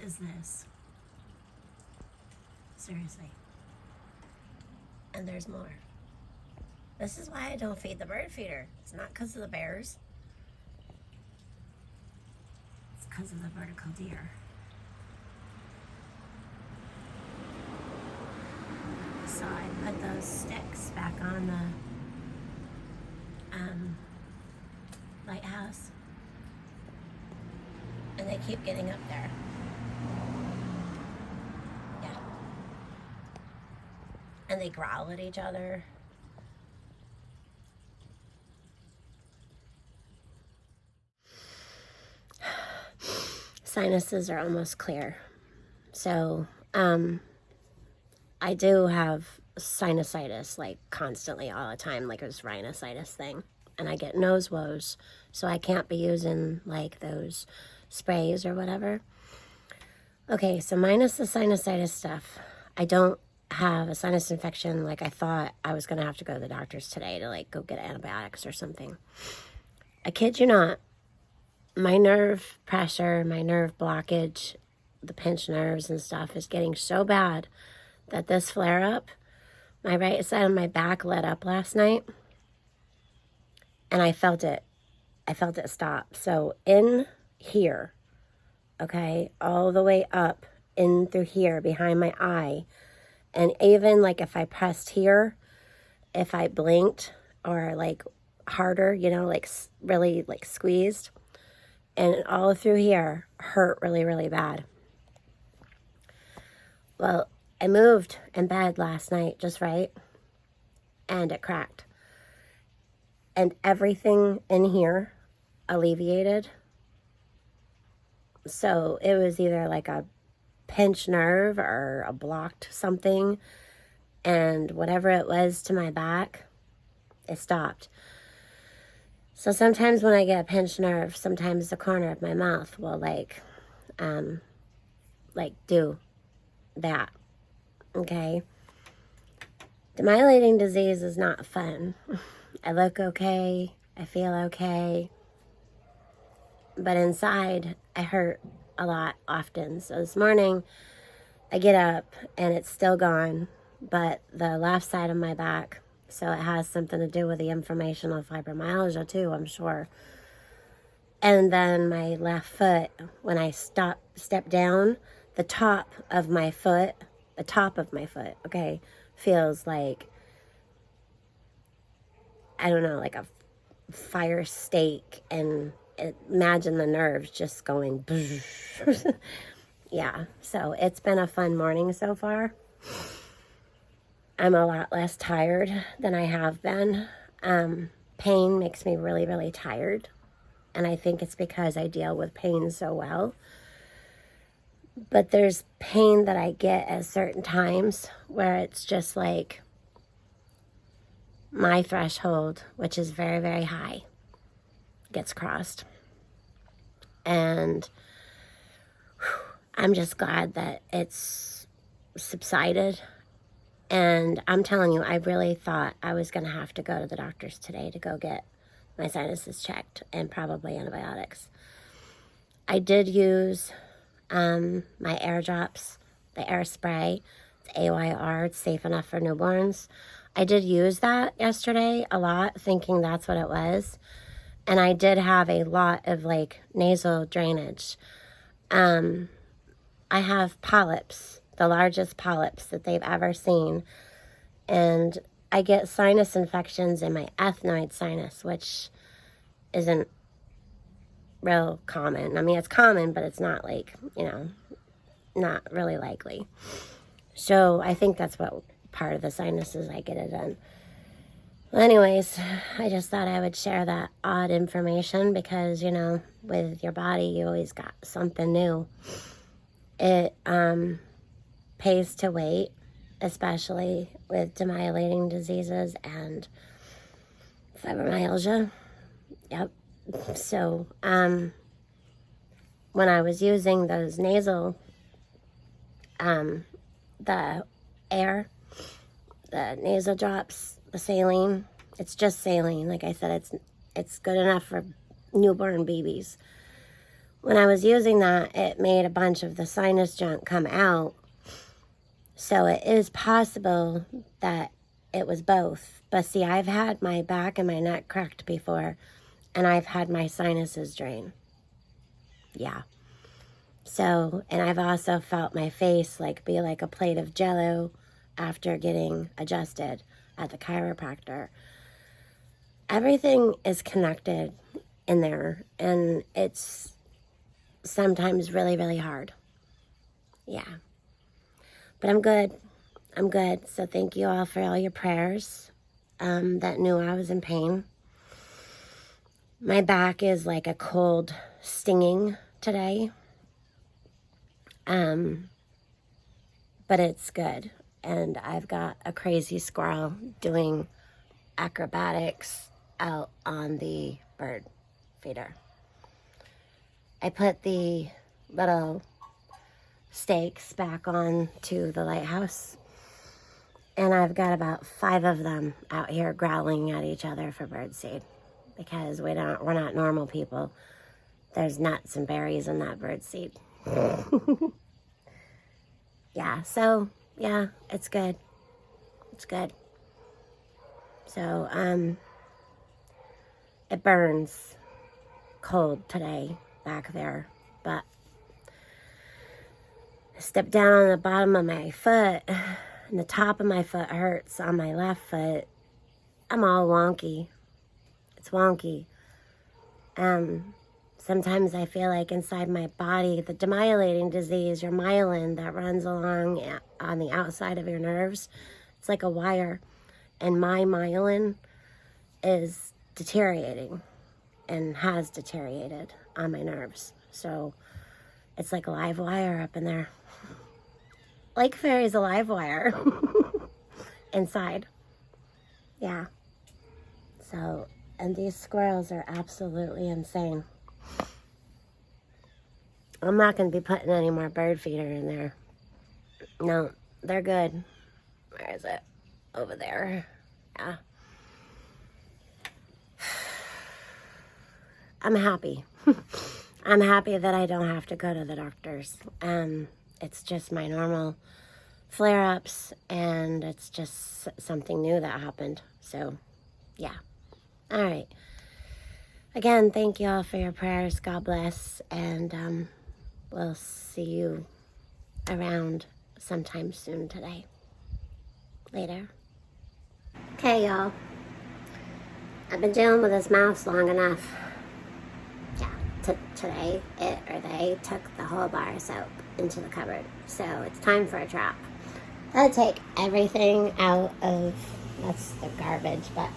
is this? Seriously. And there's more. This is why I don't feed the bird feeder. It's not because of the bears. It's because of the vertical deer. So I put those sticks back on the lighthouse. And they keep getting up there. Yeah. And they growl at each other. Sinuses are almost clear. So, I do have sinusitis, like, constantly all the time, like this rhinosinusitis thing. And I get nose woes, so I can't be using, like, those sprays or whatever. Okay, so minus the sinusitis stuff, I don't have a sinus infection like I thought I was going to have to go to the doctor's today to, like, go get antibiotics or something. I kid you not, my nerve pressure, my nerve blockage, the pinched nerves and stuff is getting so bad that this flare-up, my right side of my back lit up last night, and I felt it stop. So in here, okay, all the way up in through here behind my eye, and even like if I pressed here, if I blinked or like harder, you know, like really like squeezed, and all through here hurt really, really bad. Well, I moved in bed last night just right, and it cracked. And everything in here alleviated. So it was either like a pinched nerve or a blocked something, and whatever it was to my back, it stopped. So sometimes when I get a pinched nerve, sometimes the corner of my mouth will like do that. Okay. Demyelinating disease is not fun. I look okay. I feel okay. But inside, I hurt a lot often. So this morning, I get up and it's still gone, but the left side of my back, so it has something to do with the inflammation of fibromyalgia too, I'm sure. And then my left foot, when I step down, the top of my foot, okay, feels like, I don't know, like a fire stake, and imagine the nerves just going yeah, so it's been a fun morning so far. I'm a lot less tired than I have been. Pain makes me really, really tired, and I think it's because I deal with pain so well. But there's pain that I get at certain times where it's just like my threshold, which is very, very high, gets crossed. And I'm just glad that it's subsided. And I'm telling you, I really thought I was going to have to go to the doctor's today to go get my sinuses checked and probably antibiotics. I did use my air drops, the air spray, it's AYR, it's safe enough for newborns. I did use that yesterday a lot, thinking that's what it was. And I did have a lot of like nasal drainage. I have polyps, the largest polyps that they've ever seen. And I get sinus infections in my ethmoid sinus, which isn't real common. I mean, it's common, but it's not like, you know, not really likely. So I think that's what part of the sinuses I get it done. Well, anyways, I just thought I would share that odd information because, you know, with your body, you always got something new. It pays to wait, especially with demyelinating diseases and fibromyalgia. Yep. So, when I was using those nasal, the air, the nasal drops, the saline, it's just saline. Like I said, it's good enough for newborn babies. when I was using that, it made a bunch of the sinus junk come out. So it is possible that it was both. But see, I've had my back and my neck cracked before, and I've had my sinuses drain. Yeah. So, and I've also felt my face be like a plate of Jell-O after getting adjusted at the chiropractor. Everything is connected in there, and it's sometimes really, really hard. Yeah. But I'm good. I'm good. So thank you all for all your prayers that knew I was in pain. My back is like a cold stinging today. But it's good. And I've got a crazy squirrel doing acrobatics out on the bird feeder. I put the little stakes back on to the lighthouse, and I've got about 5 of them out here growling at each other for birdseed, because we're not normal people. There's nuts and berries in that birdseed. Yeah, so yeah, it's good. It's good. So it burns cold today back there, but I stepped down on the bottom of my foot, and the top of my foot hurts on my left foot. I'm all wonky. It's wonky. Sometimes I feel like inside my body, the demyelinating disease, your myelin that runs along on the outside of your nerves, it's like a wire. And my myelin is deteriorating and has deteriorated on my nerves. So it's like a live wire up in there. Lake Fairy's a live wire inside. Yeah. So, and these squirrels are absolutely insane. I'm not going to be putting any more bird feeder in there. No, they're good. Where is it? Over there. Yeah. I'm happy. I'm happy that I don't have to go to the doctors. It's just my normal flare-ups, and it's just something new that happened. So, yeah. All right. Again, thank you all for your prayers. God bless, and we'll see you around sometime soon today. Later. Okay, y'all. I've been dealing with this mouse long enough. Yeah, today they took the whole bar of soap into the cupboard. So it's time for a trap. I had to take everything out of, that's the garbage, but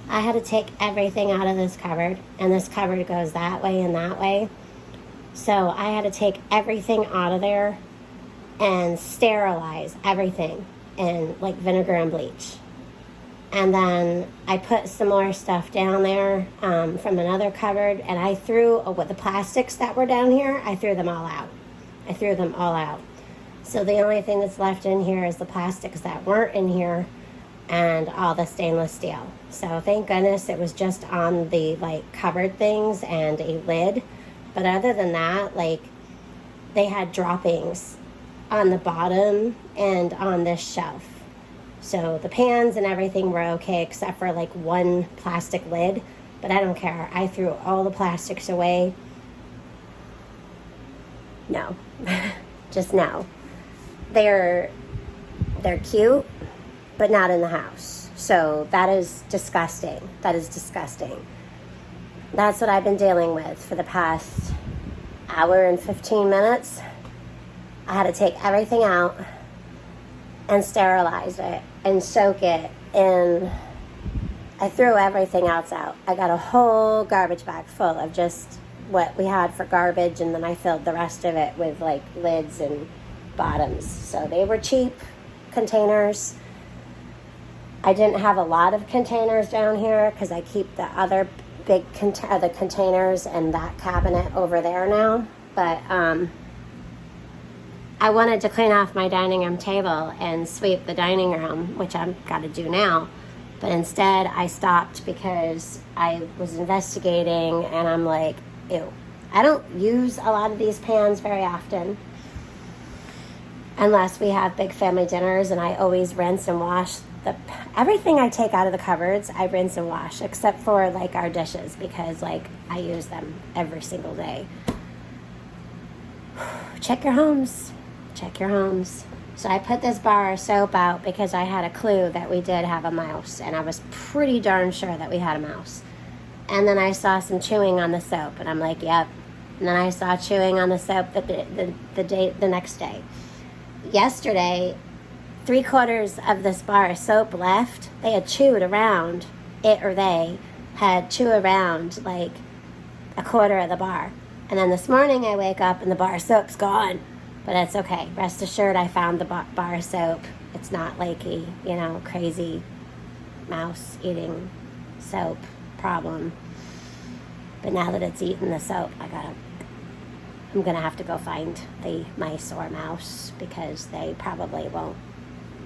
I had to take everything out of this cupboard, and this cupboard goes that way and that way. So I had to take everything out of there and sterilize everything in like vinegar and bleach. And then I put some more stuff down there from another cupboard, and I threw with the plastics that were down here, I threw them all out. I threw them all out. So the only thing that's left in here is the plastics that weren't in here and all the stainless steel. So thank goodness it was just on the like cupboard things and a lid. But other than that, like, they had droppings on the bottom and on this shelf. So the pans and everything were okay except for like one plastic lid, but I don't care. I threw all the plastics away. No, just no. They're cute, but not in the house. So that is disgusting. That is disgusting. That's what I've been dealing with for the past hour and 15 minutes. I had to take everything out and sterilize it and soak it in. I threw everything else out. I got a whole garbage bag full of just what we had for garbage, and then I filled the rest of it with like lids and bottoms. So they were cheap containers. I didn't have a lot of containers down here because I keep the other big the containers and that cabinet over there now. But I wanted to clean off my dining room table and sweep the dining room, which I've got to do now. But instead, I stopped because I was investigating, and I'm like, ew. I don't use a lot of these pans very often unless we have big family dinners, and I always rinse and wash everything I take out of the cupboards. I rinse and wash, except for like our dishes, because like I use them every single day. Check your homes. So I put this bar of soap out because I had a clue that we did have a mouse, and I was pretty darn sure that we had a mouse. And then I saw some chewing on the soap, and I'm like, yep. And then I saw chewing on the soap the next day. Yesterday, 3/4 of this bar of soap left. They had chewed around it, or they had chewed around like 1/4 of the bar. And then this morning I wake up and the bar of soap's gone. But it's okay. Rest assured, I found the bar of soap. It's not like a, crazy mouse eating soap problem. But now that it's eaten the soap, I'm gonna have to go find the mice or mouse, because they probably won't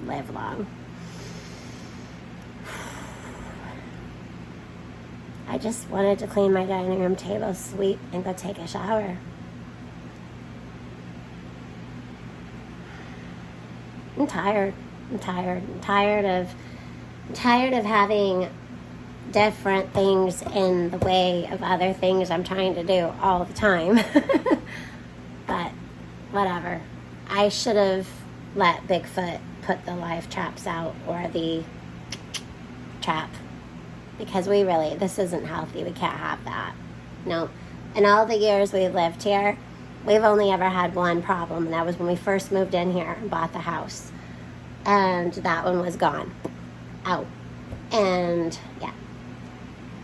live long. I just wanted to clean my dining room table, sweep, and go take a shower. I'm tired. I'm tired of having different things in the way of other things I'm trying to do all the time. But whatever. I should have let Bigfoot put the live traps out, or the trap, because this isn't healthy. We can't have that. No. In all the years we lived here, we've only ever had one problem, and that was when we first moved in here and bought the house. And that one was gone. Out. And yeah.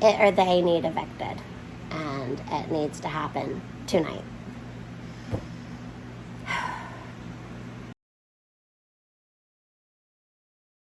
They need evicted. And it needs to happen tonight.